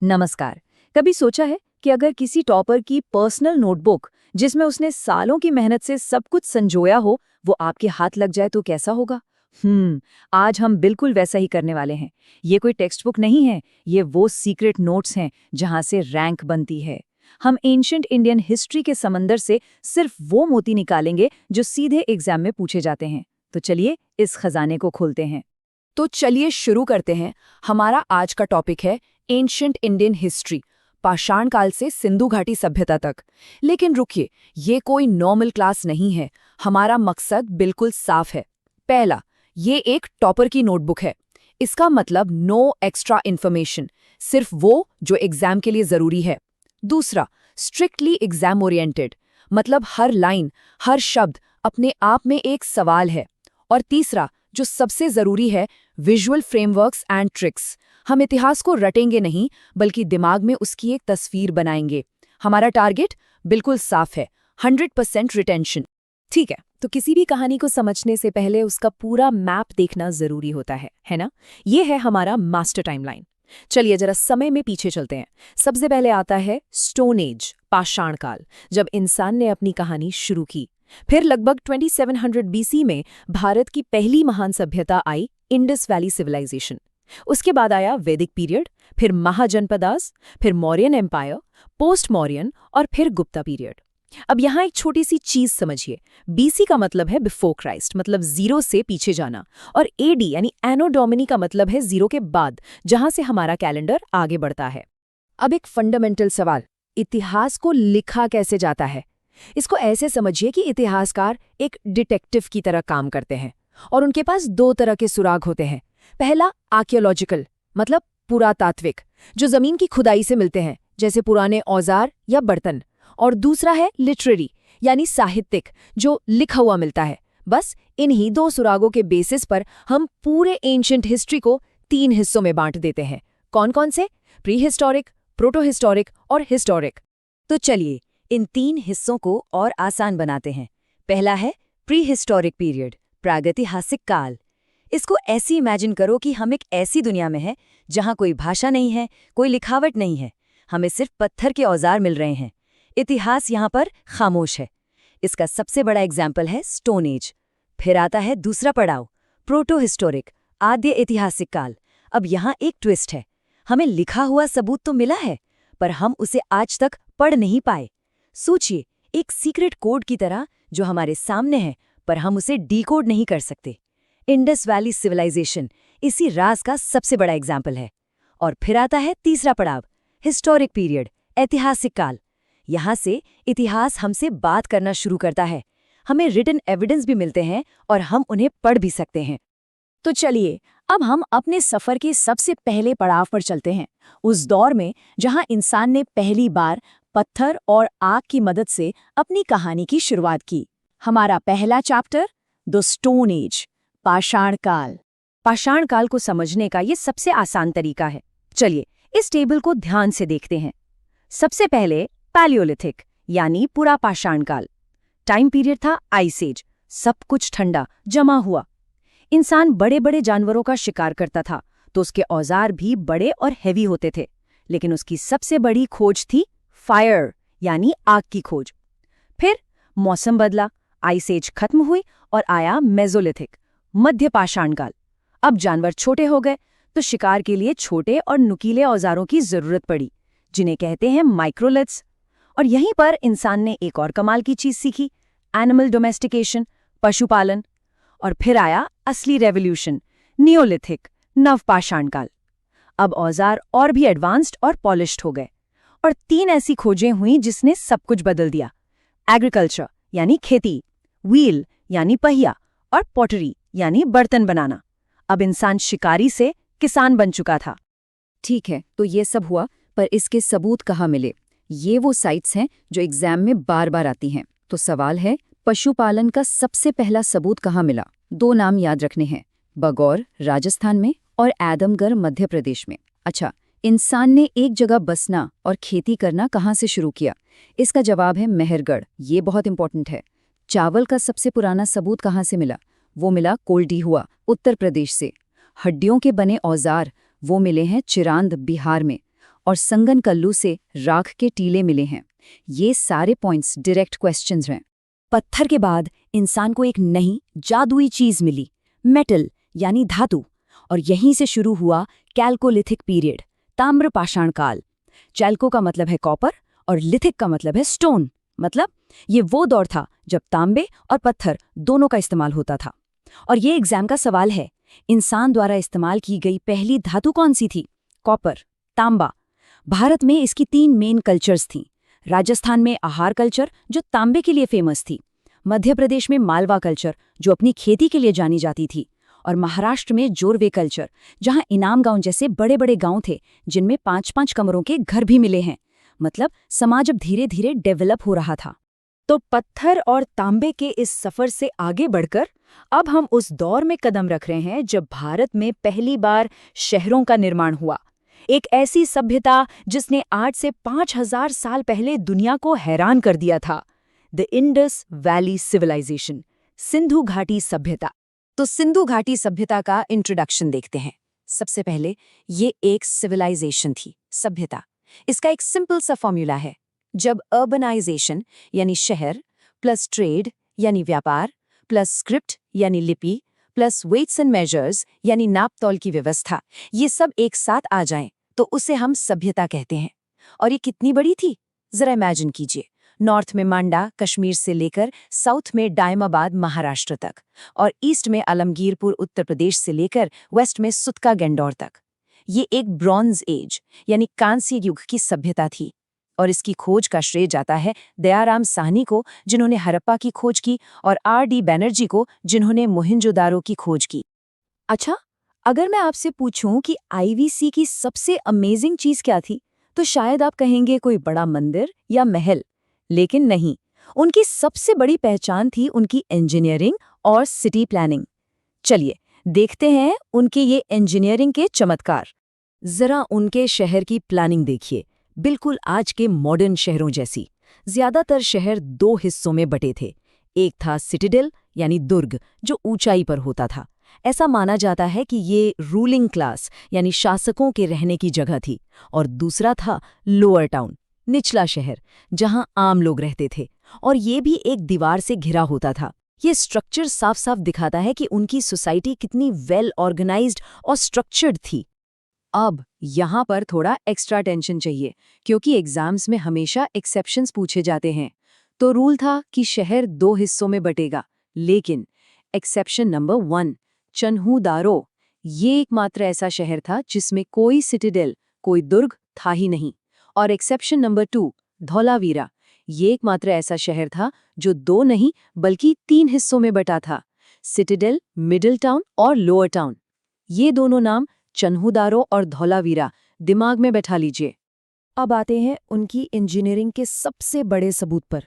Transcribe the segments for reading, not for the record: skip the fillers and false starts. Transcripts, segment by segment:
नमस्कार। कभी सोचा है कि अगर किसी टॉपर की पर्सनल नोटबुक जिसमें उसने सालों की मेहनत से सब कुछ संजोया हो वो आपके हाथ लग जाए तो कैसा होगा? आज हम बिल्कुल वैसा ही करने वाले हैं। ये कोई टेक्स्ट बुक नहीं है, ये वो सीक्रेट नोट्स हैं जहां से रैंक बनती है। हम एंशिएंट इंडियन हिस्ट्री के समंदर से सिर्फ वो मोती निकालेंगे जो सीधे एग्जाम में पूछे जाते हैं। तो चलिए इस खजाने को खोलते हैं। तो चलिए शुरू करते हैं। हमारा आज का टॉपिक है एंशिएंट इंडियन हिस्ट्री, पाषाण काल से सिंधु घाटी सभ्यता तक। लेकिन रुकिए, ये कोई नॉर्मल क्लास नहीं है। हमारा मकसद बिल्कुल साफ है। पहला, ये एक टॉपर की नोटबुक है। इसका मतलब नो एक्स्ट्रा इन्फॉर्मेशन, सिर्फ वो जो एग्जाम के लिए जरूरी है। दूसरा, स्ट्रिक्टली एग्जाम ओरिएंटेड, मतलब हर लाइन, हर शब्द अपने आप में एक सवाल है। और तीसरा, जो सबसे जरूरी है, विजुअल फ्रेमवर्क्स एंड ट्रिक्स। हम इतिहास को रटेंगे नहीं, बल्कि दिमाग में उसकी एक तस्वीर बनाएंगे। हमारा टारगेट बिल्कुल साफ है, 100% रिटेंशन। ठीक तो किसी भी कहानी को समझने से पहले उसका पूरा मैप देखना जरूरी होता है ना? ये है हमारा मास्टर टाइमलाइन। चलिए जरा समय में पीछे चलते हैं। सबसे पहले आता है स्टोन एज, पाषाण काल, जब इंसान ने अपनी कहानी शुरू की। फिर लगभग 2700 बीसी में भारत की पहली महान सभ्यता आई, इंडस वैली सिविलाइजेशन। उसके बाद आया वैदिक पीरियड, फिर महाजनपदास, फिर मौर्यन एम्पायर, पोस्ट मौर्यन और फिर गुप्ता पीरियड। अब यहाँ एक छोटी सी चीज समझिए। बीसी का मतलब है बिफोर क्राइस्ट, मतलब जीरो से पीछे जाना, और एडी यानी एनो डोमिनी का मतलब है जीरो के बाद, जहां से हमारा कैलेंडर आगे बढ़ता है। अब एक फंडामेंटल सवाल, इतिहास को लिखा कैसे जाता है? इसको ऐसे समझिए कि इतिहासकार एक डिटेक्टिव की तरह काम करते हैं और उनके पास दो तरह के सुराग होते हैं। पहला आर्कियोलॉजिकल, मतलब पुरातात्विक, जो जमीन की खुदाई से मिलते हैं, जैसे पुराने औजार या बर्तन। और दूसरा है लिटरेरी, यानी साहित्यिक, जो लिखा हुआ मिलता है। बस इन्हीं दो सुरागों के बेसिस पर हम पूरे एंशिएंट हिस्ट्री को 3 हिस्सों में बांट देते हैं। कौन कौन से? प्री हिस्टोरिक, प्रोटो हिस्टोरिक और हिस्टोरिक। तो चलिए इन 3 हिस्सों को और आसान बनाते हैं। पहला है प्री हिस्टोरिक पीरियड, प्रागैतिहासिक काल। इसको ऐसी इमेजिन करो कि हम एक ऐसी दुनिया में हैं जहां कोई भाषा नहीं है, कोई लिखावट नहीं है, हमें सिर्फ पत्थर के औजार मिल रहे हैं। इतिहास यहाँ पर खामोश है। इसका सबसे बड़ा एग्जाम्पल है स्टोन एज। फिर आता है दूसरा पड़ाव, प्रोटो हिस्टोरिक, आद्य ऐतिहासिक काल। अब यहाँ एक ट्विस्ट है, हमें लिखा हुआ सबूत तो मिला है, पर हम उसे आज तक पढ़ नहीं पाए। सोचिए, एक सीक्रेट कोड की तरह जो हमारे सामने है, पर हम उसे डीकोड नहीं कर सकते। इंडस वैली सिविलाइजेशन इसी राज का सबसे बड़ा एग्जाम्पल है। और फिर आता है तीसरा पड़ाव, हिस्टोरिक पीरियड, ऐतिहासिक काल। यहाँ से इतिहास हमसे बात करना शुरू करता है। हमें रिटन एविडेंस भी मिलते हैं और हम उन्हें पढ़ भी सकते हैं। तो चलिए अब हम अपने सफर के सबसे पहले पड़ाव पर चलते हैं, उस दौर में जहां इंसान ने पहली बार पत्थर और आग की मदद से अपनी कहानी की शुरुआत की। हमारा पहला चैप्टर, द स्टोन एज, पाषाण काल। पाषाण काल को समझने का ये सबसे आसान तरीका है। चलिए इस टेबल को ध्यान से देखते हैं। सबसे पहले पैलियोलिथिक यानी पूरा पाषाण काल। टाइम पीरियड था आइस एज, सब कुछ ठंडा जमा हुआ। इंसान बड़े बड़े जानवरों का शिकार करता था, तो उसके औजार भी बड़े और हेवी होते थे। लेकिन उसकी सबसे बड़ी खोज थी फायर यानी आग की खोज। फिर मौसम बदला, आइस एज खत्म हुई और आया मेसोलिथिक, मध्य पाषाण काल। अब जानवर छोटे हो गए, तो शिकार के लिए छोटे और नुकीले औजारों की जरूरत पड़ी, जिन्हें कहते हैं माइक्रोलिथ्स। और यहीं पर इंसान ने एक और कमाल की चीज सीखी, एनिमल डोमेस्टिकेशन, पशुपालन। और फिर आया असली रेवोल्यूशन, नियोलिथिक, नवपाषाण काल। अब औजार और भी एडवांस्ड और पॉलिश्ड हो गए। और 3 ऐसी खोजें हुई जिसने सब कुछ बदल दिया, एग्रीकल्चर यानी खेती, व्हील यानी पहिया, और पॉटरी यानी बर्तन बनाना। अब इंसान शिकारी से किसान बन चुका था। ठीक है, तो ये सब हुआ, पर इसके सबूत कहाँ मिले? ये वो साइट्स हैं जो एग्जाम में बार बार आती हैं। तो सवाल है, पशुपालन का सबसे पहला सबूत कहाँ मिला? 2 नाम याद रखने हैं, बगौर राजस्थान में और आदमगढ़ मध्य प्रदेश में। अच्छा, इंसान ने एक जगह बसना और खेती करना कहाँ से शुरू किया? इसका जवाब है मेहरगढ़। ये बहुत इंपॉर्टेंट है। चावल का सबसे पुराना सबूत कहाँ से मिला? वो मिला कोल्डीहुआ, उत्तर प्रदेश से। हड्डियों के बने औजार वो मिले हैं चिरांद, बिहार में। और संगनकल्लू से राख के टीले मिले हैं। ये सारे पॉइंट्स डायरेक्ट क्वेश्चंस हैं। पत्थर के बाद इंसान को एक नई जादुई चीज मिली, मेटल यानी धातु, और यहीं से शुरू हुआ कैल्कोलिथिक पीरियड, ताम्र पाषाण काल। चैल्को का मतलब है कॉपर और लिथिक का मतलब है स्टोन, मतलब ये वो दौर था जब तांबे और पत्थर दोनों का इस्तेमाल होता था। और ये एग्जाम का सवाल है, इंसान द्वारा इस्तेमाल की गई पहली धातु कौन सी थी? कॉपर, तांबा। भारत में इसकी 3 मेन कल्चर्स थीं। राजस्थान में आहार कल्चर जो तांबे के लिए फेमस थी, मध्य प्रदेश में मालवा कल्चर जो अपनी खेती के लिए जानी जाती थी, और महाराष्ट्र में जोरवे कल्चर जहां इनाम गांव जैसे बड़े बड़े गांव थे जिनमें 5-5 कमरों के घर भी मिले हैं। मतलब समाज अब धीरे धीरे डेवलप हो रहा था। तो पत्थर और तांबे के इस सफर से आगे बढ़कर अब हम उस दौर में कदम रख रहे हैं जब भारत में पहली बार शहरों का निर्माण हुआ। एक ऐसी सभ्यता जिसने आज से 5000 साल पहले दुनिया को हैरान कर दिया था, the Indus Valley civilization, Sindhu घाटी सभ्यता। तो सिंधु घाटी सभ्यता का इंट्रोडक्शन देखते हैं। सबसे पहले ये एक सिविलाइजेशन थी, सभ्यता। इसका एक सिंपल सा फॉर्मूला है, जब अर्बनाइजेशन यानी शहर प्लस ट्रेड यानी व्यापार प्लस स्क्रिप्ट यानी लिपि प्लस वेट्स एंड मेजर्स यानी नाप तौल की व्यवस्था, ये सब एक साथ आ जाएं तो उसे हम सभ्यता कहते हैं। और ये कितनी बड़ी थी, जरा इमेजिन कीजिए। नॉर्थ में मांडा कश्मीर से लेकर साउथ में डायमाबाद महाराष्ट्र तक, और ईस्ट में आलमगीरपुर उत्तर प्रदेश से लेकर वेस्ट में सुतका गंडौर तक। ये एक ब्रॉन्ज एज यानी कांस्य युग की सभ्यता थी, और इसकी खोज का श्रेय जाता है दयाराम साहनी को जिन्होंने हड़प्पा की खोज की, और R.D. बैनर्जी को जिन्होंने मोहनजोदारो की खोज की। अच्छा, अगर मैं आपसे पूछूं कि IVC की सबसे अमेजिंग चीज क्या थी, तो शायद आप कहेंगे कोई बड़ा मंदिर या महल, लेकिन नहीं, उनकी सबसे बड़ी पहचान थी उनकी इंजीनियरिंग और सिटी प्लानिंग। चलिए देखते हैं उनके ये इंजीनियरिंग के चमत्कार। जरा उनके शहर की प्लानिंग देखिए, बिल्कुल आज के मॉडर्न शहरों जैसी। ज्यादातर शहर 2 हिस्सों में बटे थे। एक था सिटिडेल यानी दुर्ग जो ऊंचाई पर होता था। ऐसा माना जाता है कि ये रूलिंग क्लास यानी शासकों के रहने की जगह थी। और दूसरा था लोअर टाउन, निचला शहर, जहां आम लोग रहते थे, और ये भी एक दीवार से घिरा होता था। ये स्ट्रक्चर साफ साफ दिखाता है कि उनकी सोसाइटी कितनी वेल ऑर्गेनाइज्ड और स्ट्रक्चर्ड थी। अब यहाँ पर थोड़ा एक्स्ट्रा टेंशन चाहिए, क्योंकि एग्जाम्स में हमेशा एक्सेप्शंस पूछे जाते हैं। तो रूल था कि शहर 2 हिस्सों में बटेगा, लेकिन एक्सेप्शन नंबर 1, चन्हूदारो, ये एकमात्र ऐसा शहर था जिसमें कोई सिटिडेल, कोई दुर्ग था ही नहीं। और एक्सेप्शन नंबर 2, धौलावीरा, ये एकमात्र ऐसा शहर था जो 2 नहीं बल्कि 3 हिस्सों में बटा था, सिटिडेल, मिडिल टाउन और लोअर टाउन। ये दोनों नाम चन्हूदारो और धौलावीरा दिमाग में बैठा लीजिए। अब आते हैं उनकी इंजीनियरिंग के सबसे बड़े सबूत पर।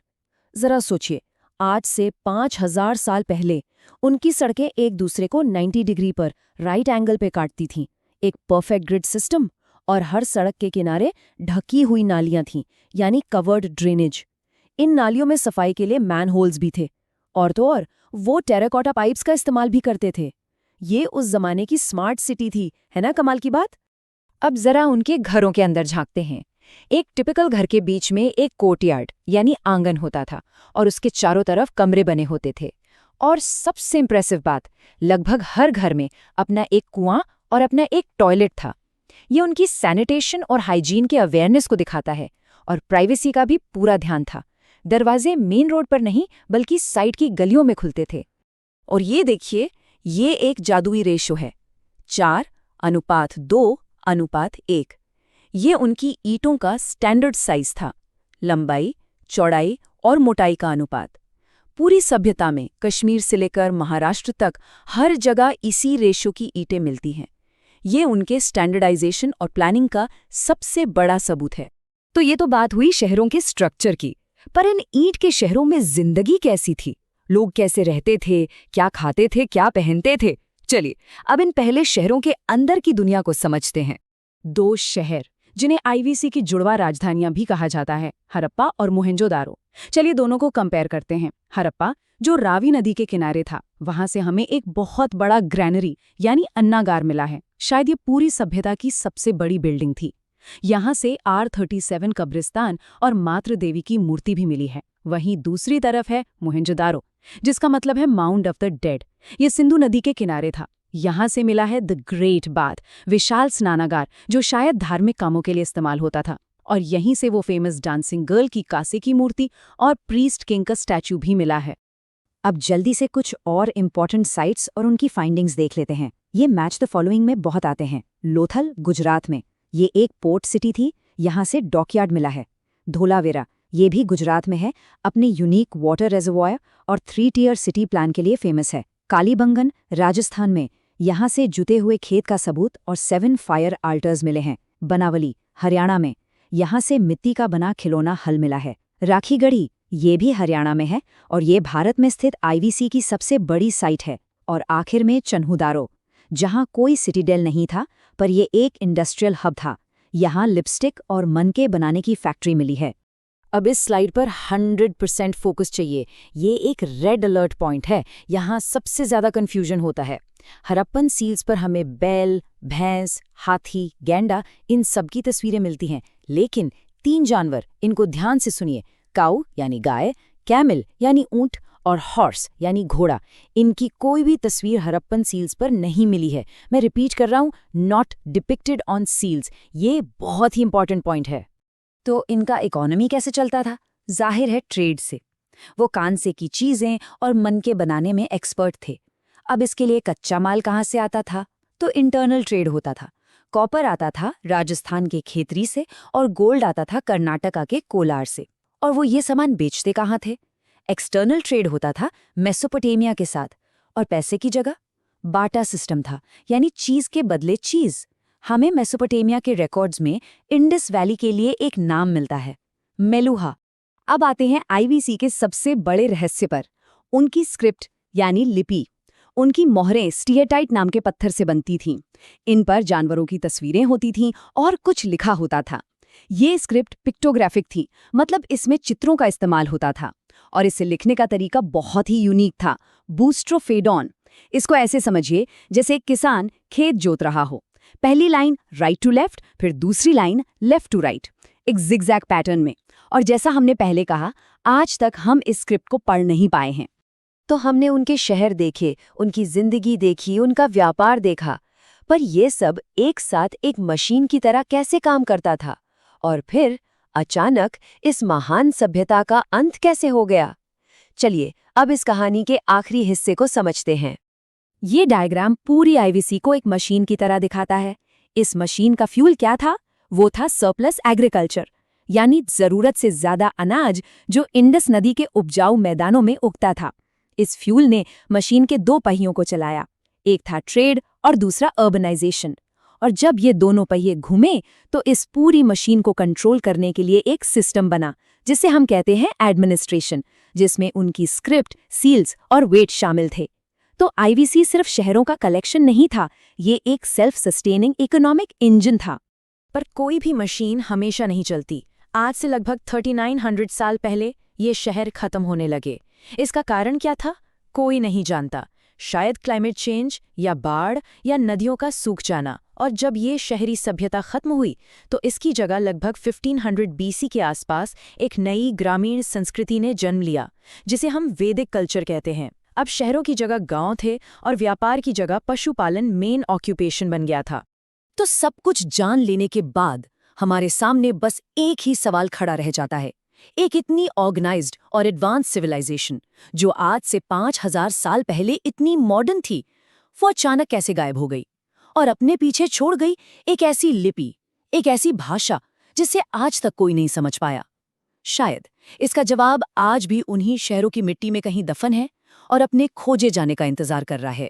जरा सोचिए, आज से 5000 साल पहले उनकी सड़कें एक दूसरे को 90 डिग्री पर राइट एंगल पे काटती थीं। एक परफेक्ट ग्रिड सिस्टम, और हर सड़क के किनारे ढकी हुई नालियां थीं, यानी कवर्ड ड्रेनेज। इन नालियों में सफाई के लिए मैनहोल्स भी थे, और तो और वो टेराकोटा पाइप्स का इस्तेमाल भी करते थे। ये उस जमाने की स्मार्ट सिटी थी, है ना कमाल की बात। अब जरा उनके घरों के अंदर झांकते हैं। एक टिपिकल घर के बीच में एक कोर्टयार्ड यानी आंगन होता था, और उसके चारों तरफ कमरे बने होते थे। और सबसे इंप्रेसिव बात, लगभग हर घर में अपना एक कुआं और अपना एक टॉयलेट था। ये उनकी सैनिटेशन और हाइजीन के अवेयरनेस को दिखाता है, और प्राइवेसी का भी पूरा ध्यान था। दरवाजे मेन रोड पर नहीं बल्कि साइड की गलियों में खुलते थे। और ये देखिए, ये एक जादुई रेशो है, 4:2:1। ये उनकी ईंटों का स्टैंडर्ड साइज था, लंबाई, चौड़ाई और मोटाई का अनुपात। पूरी सभ्यता में कश्मीर से लेकर महाराष्ट्र तक हर जगह इसी रेशो की ईंटें मिलती हैं। ये उनके स्टैंडर्डाइजेशन और प्लानिंग का सबसे बड़ा सबूत है। तो ये तो बात हुई शहरों के स्ट्रक्चर की, पर इन ईंट के शहरों में जिंदगी कैसी थी? लोग कैसे रहते थे, क्या खाते थे, क्या पहनते थे? चलिए अब इन पहले शहरों के अंदर की दुनिया को समझते हैं। 2 शहर जिन्हें IVC की जुड़वा राजधानियां भी कहा जाता है, हड़प्पा और मोहनजोदारो। चलिए दोनों को कंपेयर करते हैं। हड़प्पा जो रावी नदी के किनारे था, वहां से हमें एक बहुत बड़ा ग्रैनरी यानी अन्नागार मिला है। शायद ये पूरी सभ्यता की सबसे बड़ी बिल्डिंग थी। यहाँ से R37 कब्रिस्तान और मातृ देवी की मूर्ति भी मिली है। वहीं दूसरी तरफ है मोहेंजोदारो, जिसका मतलब है माउंट ऑफ द डेड। ये सिंधु नदी के किनारे था। यहाँ से मिला है द ग्रेट बाथ, विशाल स्नानागार जो शायद धार्मिक कामों के लिए इस्तेमाल होता था। और यहीं से वो फेमस डांसिंग गर्ल की कासे की मूर्ति और प्रीस्ट किंग का स्टैचू भी मिला है। अब जल्दी से कुछ और इम्पॉर्टेंट साइट्स और उनकी फाइंडिंग्स देख लेते हैं। ये मैच द फॉलोइंग में बहुत आते हैं। लोथल, गुजरात में, ये एक पोर्ट सिटी थी, यहाँ से डॉकयार्ड मिला है। धोलावेरा, ये भी गुजरात में है, अपने यूनिक वाटर रिजर्वॉयर और 3 टियर सिटी प्लान के लिए फेमस है। कालीबंगन, राजस्थान में, यहाँ से जुते हुए खेत का सबूत और 7 फायर आल्टर्स मिले हैं। बनावली, हरियाणा में, यहाँ से मिट्टी का बना खिलौना हल मिला है। राखीगढ़ी, ये भी हरियाणा में है और ये भारत में स्थित आईवीसी की सबसे बड़ी साइट है। और आखिर में चन्हुदारो, जहाँ कोई सिटीडेल नहीं था पर ये एक इंडस्ट्रियल हब था। यहाँ लिपस्टिक और मनके बनाने की फैक्ट्री मिली है। अब इस स्लाइड पर 100% फोकस चाहिए। ये एक रेड अलर्ट पॉइंट है, यहाँ सबसे ज़्यादा कन्फ्यूजन होता है। हड़प्पन सील्स पर हमें बैल, भैंस, हाथी, गैंडा इन सब की तस्वीरें मिलती हैं, लेकिन 3 जानवर, इनको ध्यान से सुनिए, काऊ यानी गाय, कैमल यानी ऊंट और हॉर्स यानी घोड़ा, इनकी कोई भी तस्वीर हड़प्पन सील्स पर नहीं मिली है। मैं रिपीट कर रहा हूँ, नॉट डिपिक्टेड ऑन सील्स। ये बहुत ही इंपॉर्टेंट पॉइंट है। तो इनका इकोनॉमी कैसे चलता था? जाहिर है ट्रेड से। वो कांसे की चीजें और मनके बनाने में एक्सपर्ट थे। अब इसके लिए कच्चा माल कहाँ से आता था? तो इंटरनल ट्रेड होता था। कॉपर आता था राजस्थान के खेतरी से और गोल्ड आता था कर्नाटका के कोलार से। और वो ये सामान बेचते कहाँ थे? एक्सटर्नल ट्रेड होता था मेसोपोटामिया के साथ। और पैसे की जगह बाटा सिस्टम था, यानी चीज के बदले चीज। हमें मेसोपोटामिया के रिकॉर्ड्स में इंडस वैली के लिए एक नाम मिलता है, मेलुहा। अब आते हैं आईवीसी के सबसे बड़े रहस्य पर, उनकी स्क्रिप्ट यानी लिपि। उनकी मोहरें स्टीएटाइट नाम के पत्थर से बनती थीं। इन पर जानवरों की तस्वीरें होती थीं और कुछ लिखा होता था। ये स्क्रिप्ट पिक्टोग्राफिक थी, मतलब इसमें चित्रों का इस्तेमाल होता था। और इसे लिखने का तरीका बहुत ही यूनिक था, बूस्ट्रोफेडॉन। इसको ऐसे समझिए जैसे एक किसान खेत जोत रहा हो। पहली लाइन राइट टू लेफ्ट, फिर दूसरी लाइन लेफ्ट टू राइट, एक जिगजैग पैटर्न में। और जैसा हमने पहले कहा, आज तक हम इस स्क्रिप्ट को पढ़ नहीं पाए हैं। तो हमने उनके शहर देखे, उनकी जिंदगी देखी, उनका व्यापार देखा, पर यह सब एक साथ एक मशीन की तरह कैसे काम करता था? और फिर अचानक इस महान सभ्यता का अंत कैसे हो गया? चलिए अब इस कहानी के आखिरी हिस्से को समझते हैं। ये डायग्राम पूरी आईवीसी को एक मशीन की तरह दिखाता है। इस मशीन का फ्यूल क्या था? वो था सरप्लस एग्रीकल्चर, यानी जरूरत से ज्यादा अनाज जो इंडस नदी के उपजाऊ मैदानों में उगता था। इस फ्यूल ने मशीन के 2 पहियों को चलाया, एक था ट्रेड और दूसरा अर्बनाइजेशन। और जब ये दोनों पहिए घूमे तो इस पूरी मशीन को कंट्रोल करने के लिए एक सिस्टम बना, जिसे हम कहते हैं एडमिनिस्ट्रेशन, जिसमें उनकी स्क्रिप्ट, सील्स और वेट शामिल थे। तो आईवीसी सिर्फ शहरों का कलेक्शन नहीं था, ये एक सेल्फ सस्टेनिंग इकोनॉमिक इंजन था। पर कोई भी मशीन हमेशा नहीं चलती। आज से लगभग 3900 साल पहले ये शहर खत्म होने लगे। इसका कारण क्या था? कोई नहीं जानता। शायद क्लाइमेट चेंज या बाढ़ या नदियों का सूख जाना। और जब ये शहरी सभ्यता खत्म हुई तो इसकी जगह लगभग 1500 बीसी के आसपास एक नई ग्रामीण संस्कृति ने जन्म लिया, जिसे हम वैदिक कल्चर कहते हैं। अब शहरों की जगह गांव थे और व्यापार की जगह पशुपालन मेन ऑक्यूपेशन बन गया था। तो सब कुछ जान लेने के बाद हमारे सामने बस एक ही सवाल खड़ा रह जाता है। एक इतनी ऑर्गेनाइज्ड और एडवांस सिविलाइजेशन जो आज से 5000 साल पहले इतनी मॉडर्न थी, वो अचानक कैसे गायब हो गई और अपने पीछे छोड़ गई एक ऐसी लिपि, एक ऐसी भाषा जिसे आज तक कोई नहीं समझ पाया। शायद इसका जवाब आज भी उन्हीं शहरों की मिट्टी में कहीं दफन है और अपने खोजे जाने का इंतजार कर रहा है।